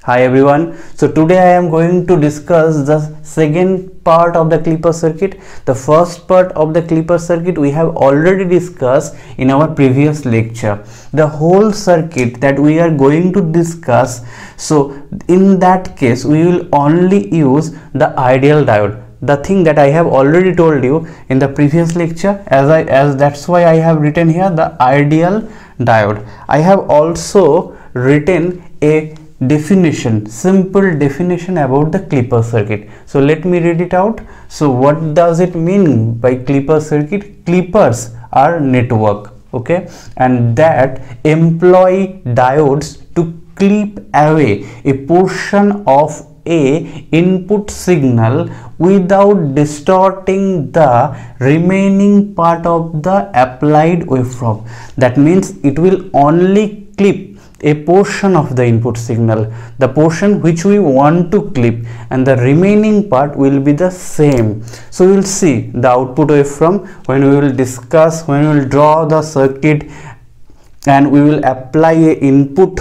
Hi everyone. So today I am going to discuss the second part of the clipper circuit. The first part of the clipper circuit we have already discussed in our previous lecture. The whole circuit that we are going to discuss. So in that case we will only use the ideal diode. The thing that I have already told you in the previous lecture, as that's why I have written here the ideal diode. I have also written a simple definition about the clipper circuit. So let me read it out. So what does it mean by clipper circuit? Clippers are network, okay, and that employ diodes to clip away a portion of a input signal without distorting the remaining part of the applied waveform. That means it will only clip a portion of the input signal, the portion which we want to clip, and the remaining part will be the same. So we will see the output waveform when we will draw the circuit and we will apply a input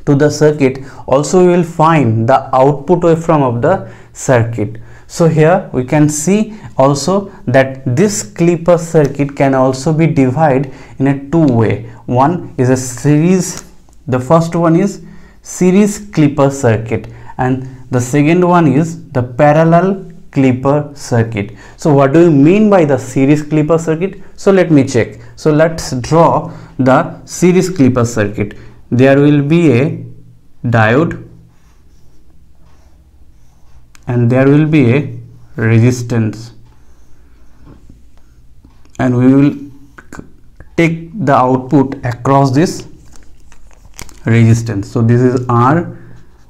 to the circuit. Also we will find the output waveform of the circuit. So here we can see also that this clipper circuit can also be divided in a two-way. One is a series. The first one is series clipper circuit and the second one is the parallel clipper circuit. So what do you mean by the series clipper circuit? So let me check. So let's draw the series clipper circuit. There will be a diode and there will be a resistance, and we will take the output across this resistance. So this is R,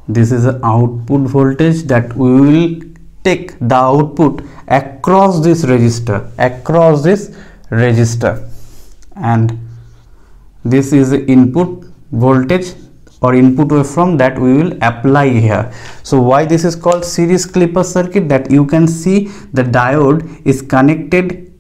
this is the output voltage that we will take the output across this resistor, and this is the input voltage or input waveform that we will apply here. So why this is called series clipper circuit? That you can see the diode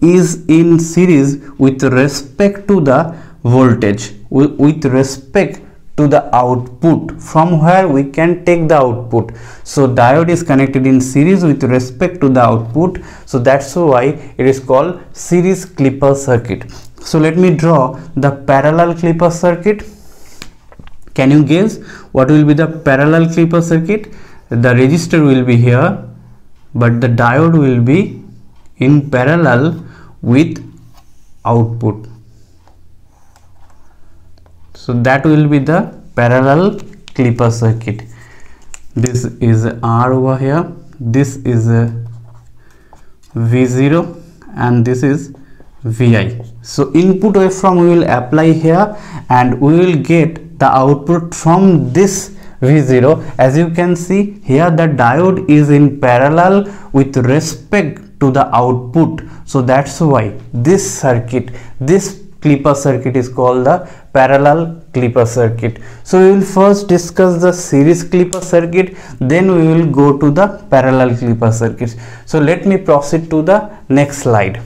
is in series with respect to the voltage, with respect to the output from where we can take the output. So diode is connected in series with respect to the output. So that's why it is called series clipper circuit. So let me draw the parallel clipper circuit. Can you guess what will be the parallel clipper circuit? The resistor will be here, but the diode will be in parallel with output. So that will be the parallel clipper circuit. This is R over here, this is V0 and this is Vi. So input waveform we will apply here and we will get the output from this V0. As you can see here, the diode is in parallel with respect to the output. So that's why this clipper circuit is called the parallel clipper circuit. So we will first discuss the series clipper circuit, then we will go to the parallel clipper circuit. So let me proceed to the next slide.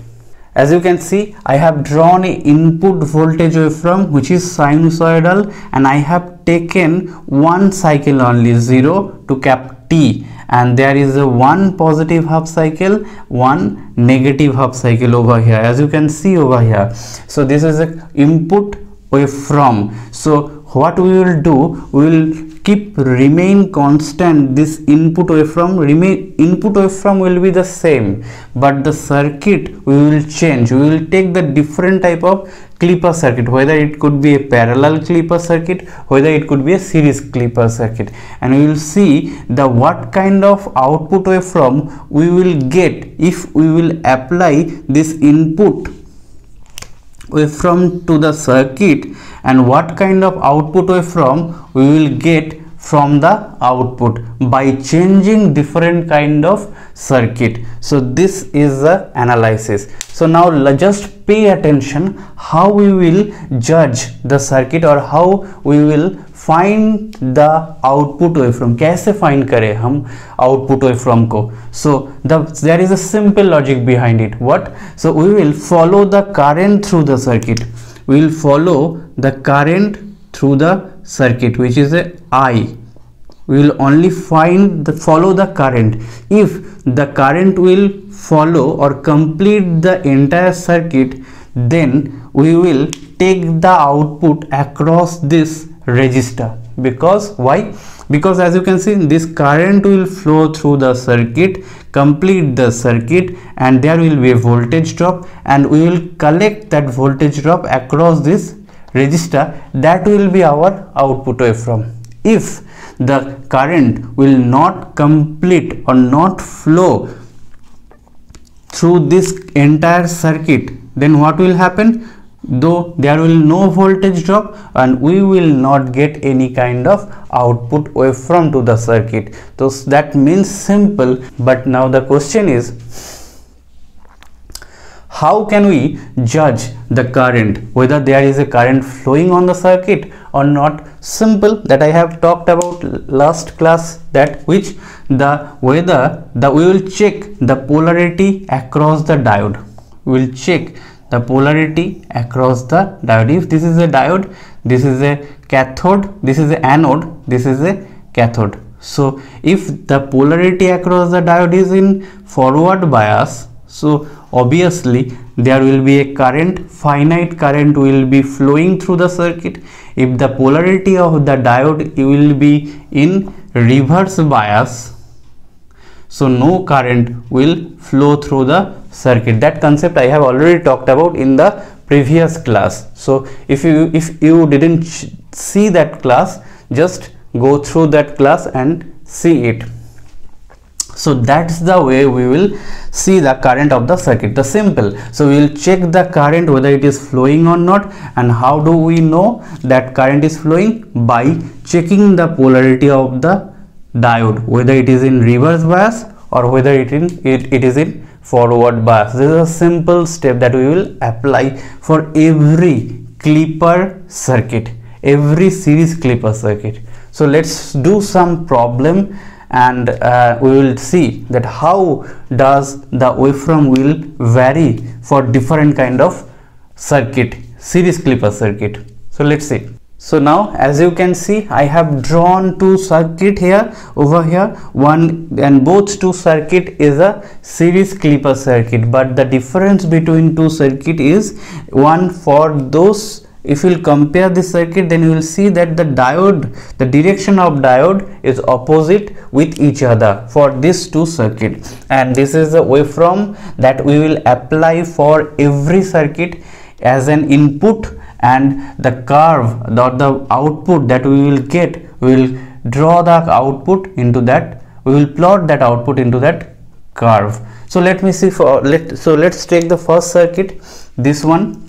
As you can see, I have drawn a input voltage waveform which is sinusoidal, and I have taken one cycle only, 0 to cap t, and there is a one positive half cycle, one negative half cycle over here, as you can see over here. So this is a input waveform. So what we will do, we will remain constant. This input waveform will be the same, but the circuit we will change. We will take the different type of clipper circuit, whether it could be a parallel clipper circuit, whether it could be a series clipper circuit, and we will see the what kind of output waveform we will get if we will apply this input waveform to the circuit, and what kind of output waveform we will get from the output by changing different kind of circuit. So this is the analysis. So now just pay attention how we will judge the circuit or how we will find the output waveform. कैसे find करें हम output waveform को? So there is a simple logic behind it. What? So we will follow the current through the circuit. We will follow the current through the circuit, which is a I. we will only follow the current. If the current will follow or complete the entire circuit, then we will take the output across this resistor. Because why? Because as you can see, this current will flow through the circuit, complete the circuit, and there will be a voltage drop, and we will collect that voltage drop across this resistor. That will be our output waveform. If the current will not complete or not flow through this entire circuit, then what will happen? Though there will no voltage drop, and we will not get any kind of output waveform to the circuit. So that means simple. But now the question is, how can we judge the current, whether there is a current flowing on the circuit or not? Simple, that I have talked about last class, that which we will check the polarity across the diode. We will check the polarity across the diode. If this is a diode, this is a cathode, this is a anode, this is a cathode. So if the polarity across the diode is in forward bias, so obviously there will be a current, finite current will be flowing through the circuit. If the polarity of the diode will be in reverse bias, so no current will flow through the circuit. That concept I have already talked about in the previous class. So if you didn't see that class, just go through that class and see it. So that's the way we will see the current of the circuit. The simple. So we will check the current whether it is flowing or not. And how do we know that current is flowing? By checking the polarity of the diode, whether it is in reverse bias or whether it is in forward bias. This is a simple step that we will apply for every clipper circuit, every series clipper circuit. So let's do some problem, and we will see that how does the waveform will vary for different kind of circuit, series clipper circuit. So let's see. So now as you can see, I have drawn two circuit here, over here, one, and both two circuit is a series clipper circuit. But the difference between two circuit is, one, for those, if you will compare this circuit, then you will see that the diode, the direction of diode is opposite with each other for these two circuits. And this is the waveform that we will apply for every circuit as an input, and the curve, the output that we will get, we will draw the output into that, we will plot that output into that curve. So let me see, let's take the first circuit, this one,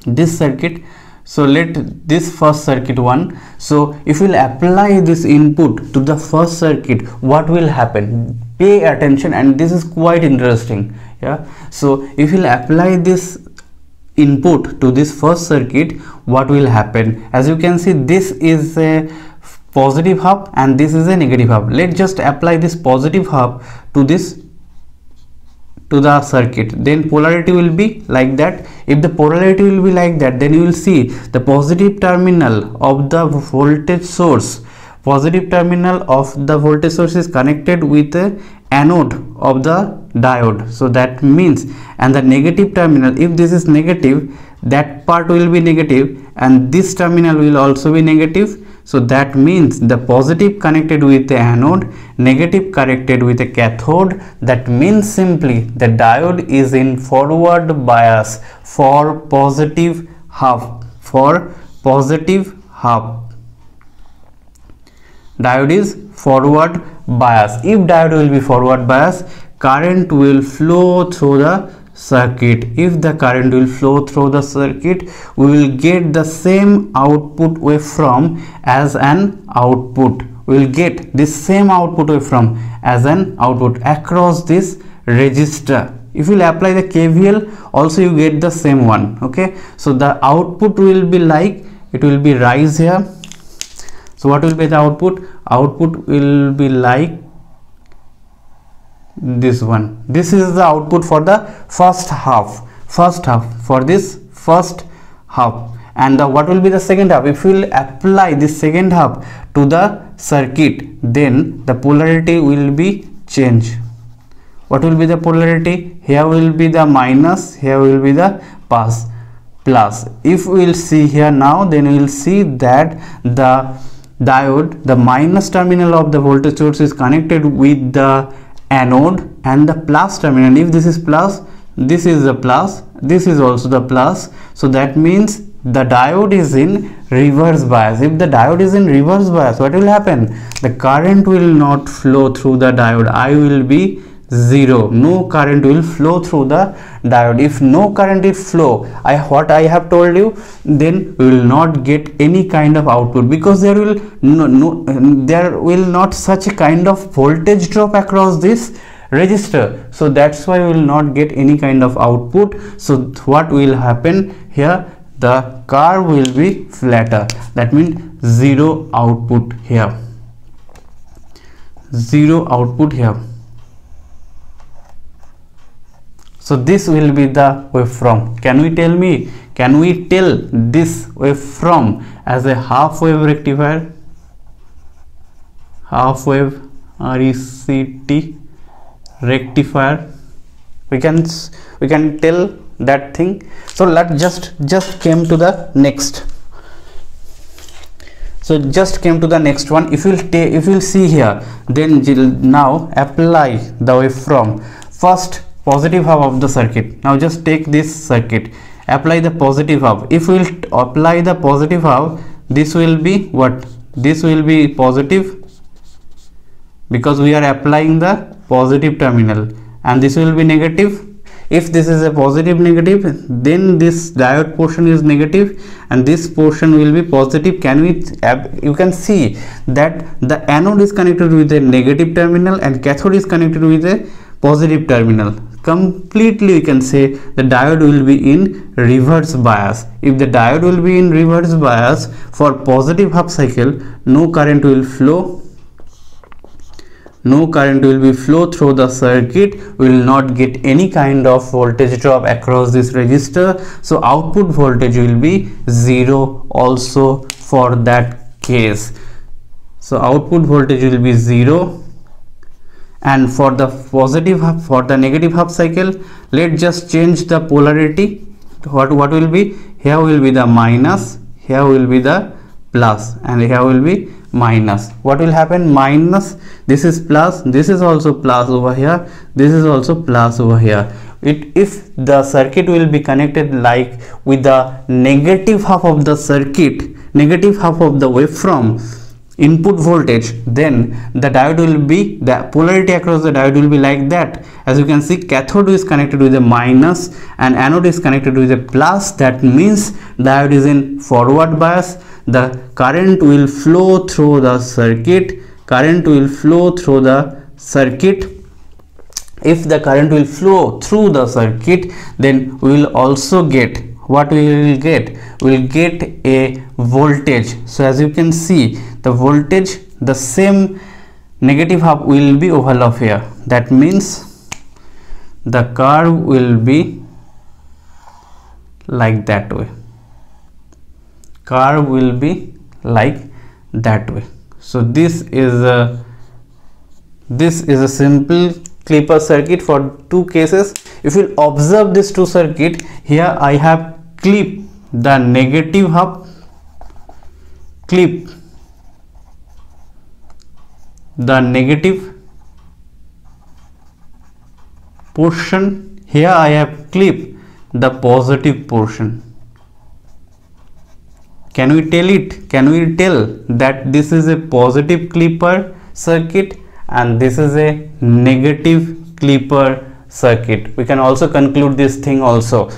this circuit. So let this first circuit one. So if we will apply this input to the first circuit, what will happen? Pay attention, and this is quite interesting. Yeah. So if you will apply this input to this first circuit, what will happen? As you can see, this is a positive half and this is a negative half. Let's just apply this positive half to this, to the circuit, then polarity will be like that. If the polarity will be like that, then you will see the positive terminal of the voltage source, positive terminal of the voltage source is connected with the anode of the diode. So that means, and the negative terminal, if this is negative, that part will be negative, and this terminal will also be negative. So that means the positive connected with the anode, negative connected with the cathode. That means simply the diode is in forward bias for positive half, for positive half. Diode is forward bias. If diode will be forward bias, current will flow through the circuit. If the current will flow through the circuit, we will get the same output waveform as an output. We will get this same output waveform as an output across this resistor. If you will apply the KVL, also you get the same one. Okay, so the output will be like, it will be rise here. So what will be the output? Output will be like this one. This is the output for the first half, for this first half. And what will be the second half? If we will apply this second half to the circuit, then the polarity will be changed. What will be the polarity? Here will be the minus, here will be the plus. If we will see here now, then we will see that the diode, the minus terminal of the voltage source is connected with the anode, and the plus terminal, if this is plus, this is the plus, this is also the plus. So that means the diode is in reverse bias. If the diode is in reverse bias, what will happen? The current will not flow through the diode. I will be 0. No current will flow through the diode. If no current will flow, what I have told you, then we will not get any kind of output, because there will there will not such a kind of voltage drop across this resistor. So that's why we will not get any kind of output. So what will happen here? The curve will be flatter. That means 0 output here. 0 output here. So this will be the waveform. Can we tell me? Can we tell this waveform as a half wave rectifier? Half wave RECT rectifier. We can tell that thing. So let's just came to the next. So just came to the next one. If you'll see here, then now apply the waveform. First, positive half of the circuit. Now just take this circuit, apply the positive half. If we will apply the positive half, this will be what? This will be positive, because we are applying the positive terminal, and this will be negative. If this is a positive negative, then this diode portion is negative and this portion will be positive. You can see that the anode is connected with a negative terminal and cathode is connected with a positive terminal. Completely we can say the diode will be in reverse bias. If the diode will be in reverse bias, for positive half cycle, no current will flow. No current will be flow through the circuit. We will not get any kind of voltage drop across this resistor. So output voltage will be 0 also for that case. So output voltage will be 0. And for the positive half, for the negative half cycle, let's just change the polarity. What will be? Here will be the minus, here will be the plus, and here will be minus. What will happen? Minus, this is plus, this is also plus over here, this is also plus over here. If the circuit will be connected like with the negative half of the circuit, negative half of the waveform input voltage, then the diode will be, the polarity across the diode will be like that. As you can see, cathode is connected with a minus and anode is connected with a plus. That means diode is in forward bias. The current will flow through the circuit. Current will flow through the circuit. If the current will flow through the circuit, then we will also get, what we will get? We will get a voltage. So as you can see, the voltage, the same negative half will be overlap here. That means the curve will be like that way. Curve will be like that way. So this is a simple clipper circuit for two cases. If you observe these two circuit, here I have clip the negative half, clip the negative portion, here I have clip the positive portion. Can we tell it? Can we tell that this is a positive clipper circuit and this is a negative clipper circuit? We can also conclude this thing also.